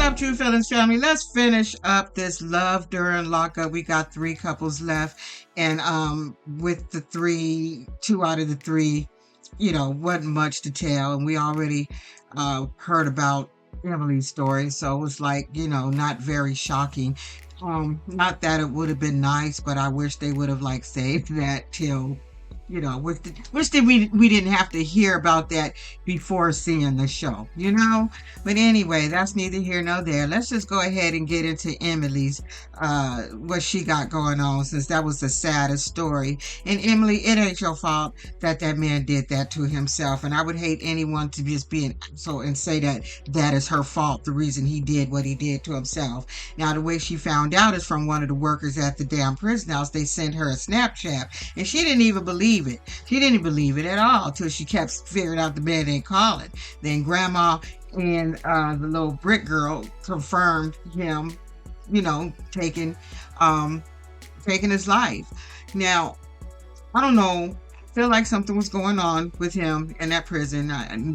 up, True Feelings family? Let's finish up this love during lockup. We got 3 couples left, and with the 3, 2 out of the 3, wasn't much to tell, and we already heard about Emily's story, so it was like, not very shocking. Not that it would have been nice, but I wish they would have like saved that till wish that we didn't have to hear about that before seeing the show, But anyway, that's neither here nor there. Let's just go ahead and get into Emily's, what she got going on, since that was the saddest story. And Emily, it ain't your fault that man did that to himself. And I would hate anyone to just be an asshole and say that is her fault, the reason he did what he did to himself. Now, the way she found out is from one of the workers at the damn prison house. They sent her a Snapchat, and she didn't even believe it. She didn't believe it at all till she kept figuring out the man ain't calling. Then Grandma and the little brick girl confirmed him, taking his life. Now, I don't know. I feel like something was going on with him in that prison.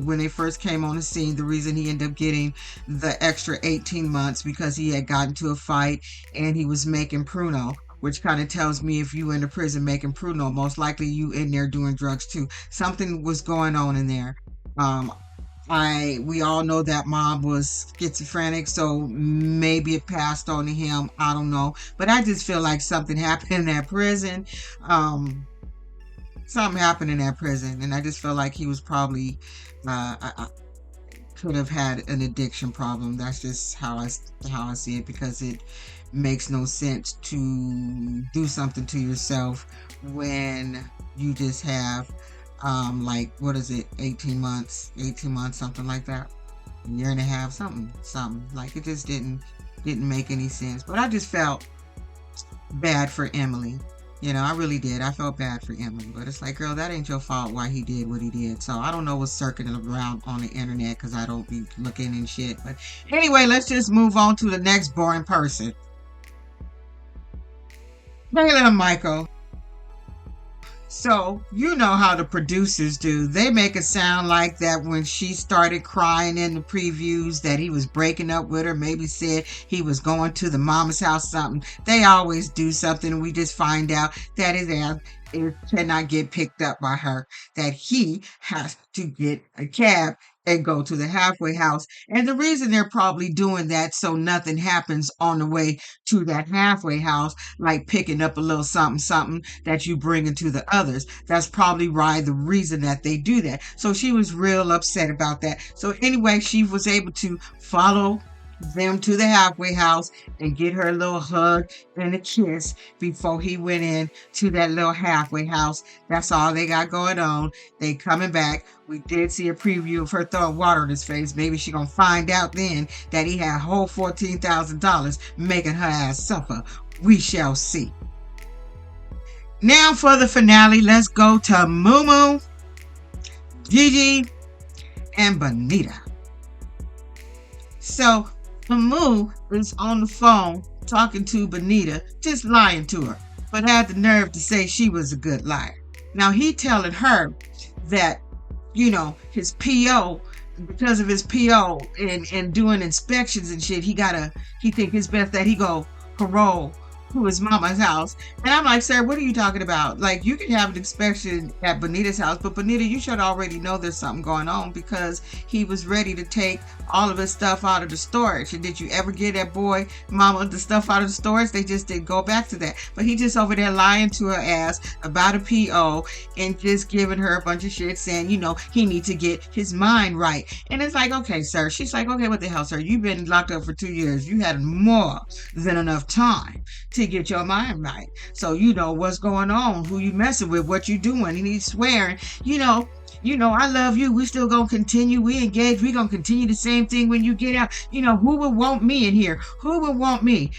When they first came on the scene, the reason he ended up getting the extra 18 months because he had gotten into a fight and he was making Pruno, which kind of tells me if you in the prison making Pruno, most likely you in there doing drugs too. Something was going on in there. We all know that mom was schizophrenic, so maybe it passed on to him. I don't know, but I just feel like something happened in that prison. Something happened in that prison, and I just feel like he was probably could have had an addiction problem. That's just how I see it, because it makes no sense to do something to yourself when you just have what is it, 18 months, something like that, a year and a half, something like it just didn't make any sense. But I just felt bad for Emily. I really did. I felt bad for Emily, but it's like, girl, that ain't your fault why he did what he did. So I don't know what's circling around on the internet, because I don't be looking and shit. But anyway, let's just move on to the next boring person. Taylor and Michael. So, you know how the producers do. They make it sound like that when she started crying in the previews that he was breaking up with her, maybe said he was going to the mama's house, something. They always do something, and we just find out that his ass cannot get picked up by her, that he has to get a cab and go to the halfway house. And the reason they're probably doing that so nothing happens on the way to that halfway house, like picking up a little something that you bring into the others. That's probably why the reason that they do that. So she was real upset about that. So anyway, she was able to follow them to the halfway house and get her a little hug and a kiss before he went in to that little halfway house. That's all they got going on. They coming back. We did see a preview of her throwing water in his face. Maybe she gonna find out then that he had a whole $14,000 making her ass suffer. We shall see. Now for the finale, let's go to Moo Moo, Gigi, and Bonita. So Moo is on the phone talking to Bonita, just lying to her, but had the nerve to say she was a good liar. Now he telling her that, his PO, because of his PO and doing inspections and shit, he think it's best that he go parole to his mama's house. And I'm like, sir, what are you talking about? Like, you can have an inspection at Bonita's house, but Bonita, you should already know there's something going on, because he was ready to take all of his stuff out of the storage. And did you ever get that boy mama the stuff out of the storage? They just didn't go back to that. But he just over there lying to her ass about a PO and just giving her a bunch of shit, saying, he needs to get his mind right. And it's like, okay, sir. She's like, okay, what the hell, sir? You've been locked up for 2 years. You had more than enough time to get your mind right. So you know what's going on, who you messing with, what you doing. And he's swearing, I love you. We still gonna continue. We engage. We gonna continue the same thing when you get out. Who would want me in here? Who would want me?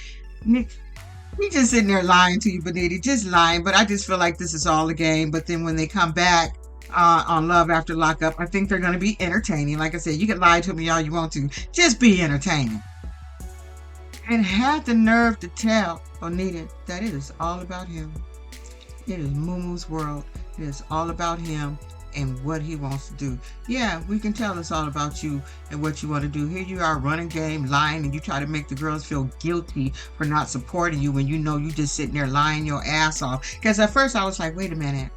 He just sitting there lying to you, Bonita, just lying. But I just feel like this is all a game. But then when they come back on Love After Lockup, I think they're gonna be entertaining. Like I said, you can lie to me all you want to. Just be entertaining. And had the nerve to tell Bonita that it is all about him. It is Moo Moo's world. It is all about him. and what he wants to do. Yeah, we can tell us all about you and what you want to do. Here you are running game, lying, and you try to make the girls feel guilty for not supporting you when you know you just sitting there lying your ass off. Because at first I was like, wait a minute.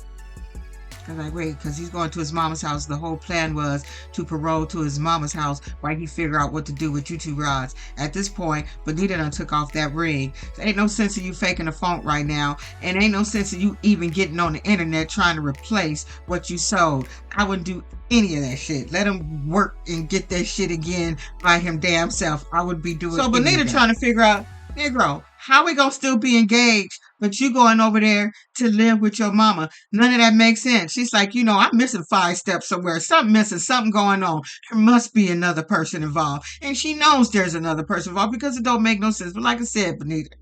I was like, wait, because he's going to his mama's house. The whole plan was to parole to his mama's house while he figure out what to do with you two rods. At this point, Bonita done took off that ring. There ain't no sense of you faking the funk right now. And ain't no sense of you even getting on the internet trying to replace what you sold. I wouldn't do any of that shit. Let him work and get that shit again by him damn self. I would be doing so Bonita trying to figure out, Negro, how we gonna still be engaged, but you going over there to live with your mama? None of that makes sense. She's like, I'm missing 5 steps somewhere. Something missing, something going on. There must be another person involved. And she knows there's another person involved because it don't make no sense. But like I said, Bonita,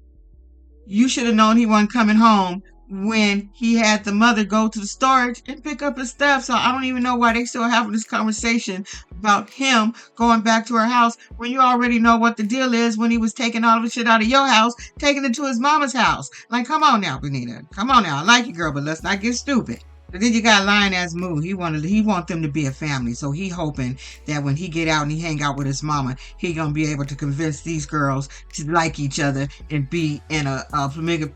you should have known he wasn't coming home when he had the mother go to the storage and pick up his stuff. So I don't even know why they still having this conversation about him going back to her house when you already know what the deal is when he was taking all the shit out of your house, taking it to his mama's house. Like, come on now, Bonita. Come on now. I like you, girl, but let's not get stupid. But then you got lying ass Moo. He want them to be a family. So he hoping that when he get out and he hang out with his mama, he gonna be able to convince these girls to like each other and be in a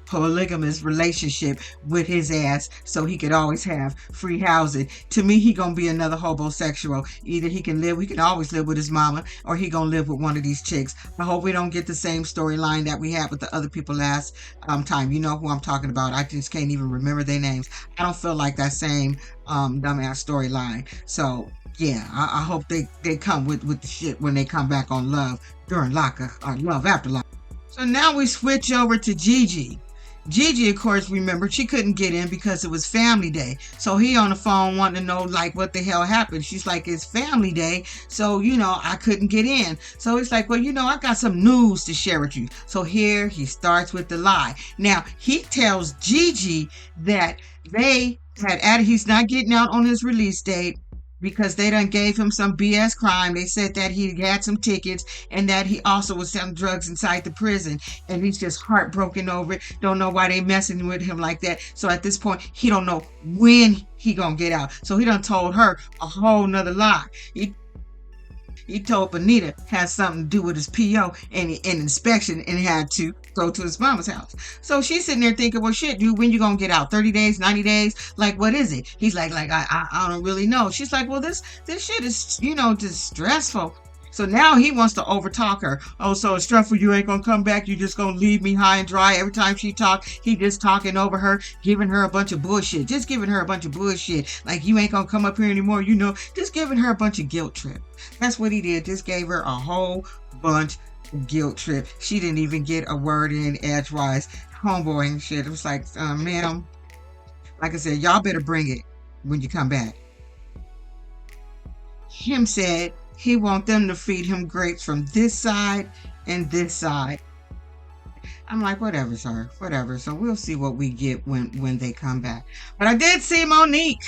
polygamous relationship with his ass, so he could always have free housing. To me, he gonna be another homosexual. Either he can always live with his mama, or he gonna live with one of these chicks. I hope we don't get the same storyline that we had with the other people last time. You know who I'm talking about. I just can't even remember their names. I don't feel like that same dumbass storyline. So yeah, I hope they come with the shit when they come back on Love during Lockup or Love After Lockup. So now we switch over to Gigi. Gigi, of course, remember, she couldn't get in because it was family day. So he on the phone wanting to know, like, what the hell happened. She's like, it's family day, so, I couldn't get in. So he's like, well, I got some news to share with you. So here he starts with the lie. Now, he tells Gigi that he's not getting out on his release date because they done gave him some BS crime. They said that he had some tickets and that he also was selling drugs inside the prison, and he's just heartbroken over it. Don't know why they messing with him like that. So at this point, he don't know when he gonna get out. So he done told her a whole nother lie. He told Bonita had something to do with his PO and inspection and had to go to his mama's house. So she's sitting there thinking, well, shit, dude, when you gonna get out? 30 days, 90 days? Like, what is it? He's like, I don't really know. She's like, well, this shit is, just stressful. So now he wants to overtalk her. Oh, so it's stressful. You ain't gonna come back. You just gonna leave me high and dry. Every time she talk, he just talking over her, giving her a bunch of bullshit. Just giving her a bunch of bullshit. Like, you ain't gonna come up here anymore. Just giving her a bunch of guilt trip. That's what he did. Just gave her a whole bunch of guilt trip. She didn't even get a word in edgewise. Homeboy and shit. It was like, ma'am, like I said, y'all better bring it when you come back. Him said he want them to feed him grapes from this side and this side. I'm like, whatever, sir, whatever. So we'll see what we get when they come back. But I did see Monique.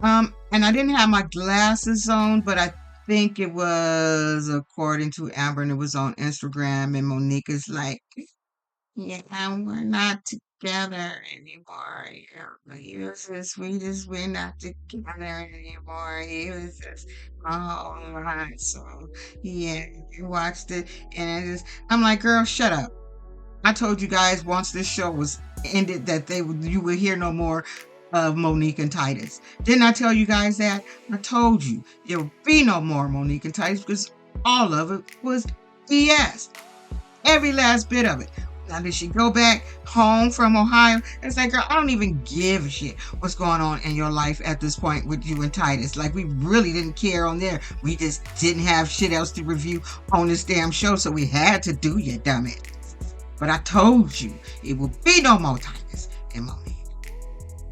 And I didn't have my glasses on, but I think it was according to Amber, and it was on Instagram, and Monique is like, yeah, we're not together anymore. We're not together anymore. He was just so yeah, I watched it, and I'm like, girl, shut up. I told you guys once this show was ended that you would hear no more of Monique and Titus. Didn't I tell you guys that? I told you there would be no more Monique and Titus because all of it was BS. Every last bit of it. Now, did she go back home from Ohio? It's like, girl, I don't even give a shit what's going on in your life at this point with you and Titus. Like, we really didn't care on there. We just didn't have shit else to review on this damn show, so we had to do you, dumb it. But I told you, it will be no more Titus and Monique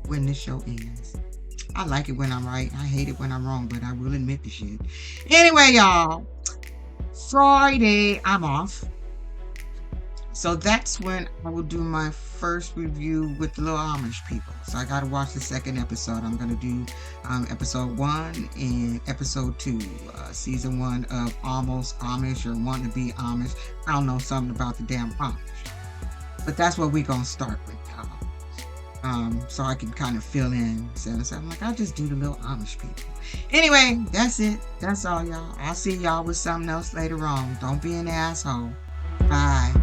when this show ends. I like it when I'm right. I hate it when I'm wrong, but I will admit the shit. Anyway, y'all, Friday, I'm off. So that's when I will do my first review with the little Amish people. So I got to watch the second episode. I'm going to do episode 1 and episode 2. Season 1 of Almost Amish or Wanting to Be Amish. I don't know something about the damn Amish. But that's what we're going to start with, y'all. So I can kind of fill in. So I'm like, I'll just do the little Amish people. Anyway, that's it. That's all, y'all. I'll see y'all with something else later on. Don't be an asshole. Bye.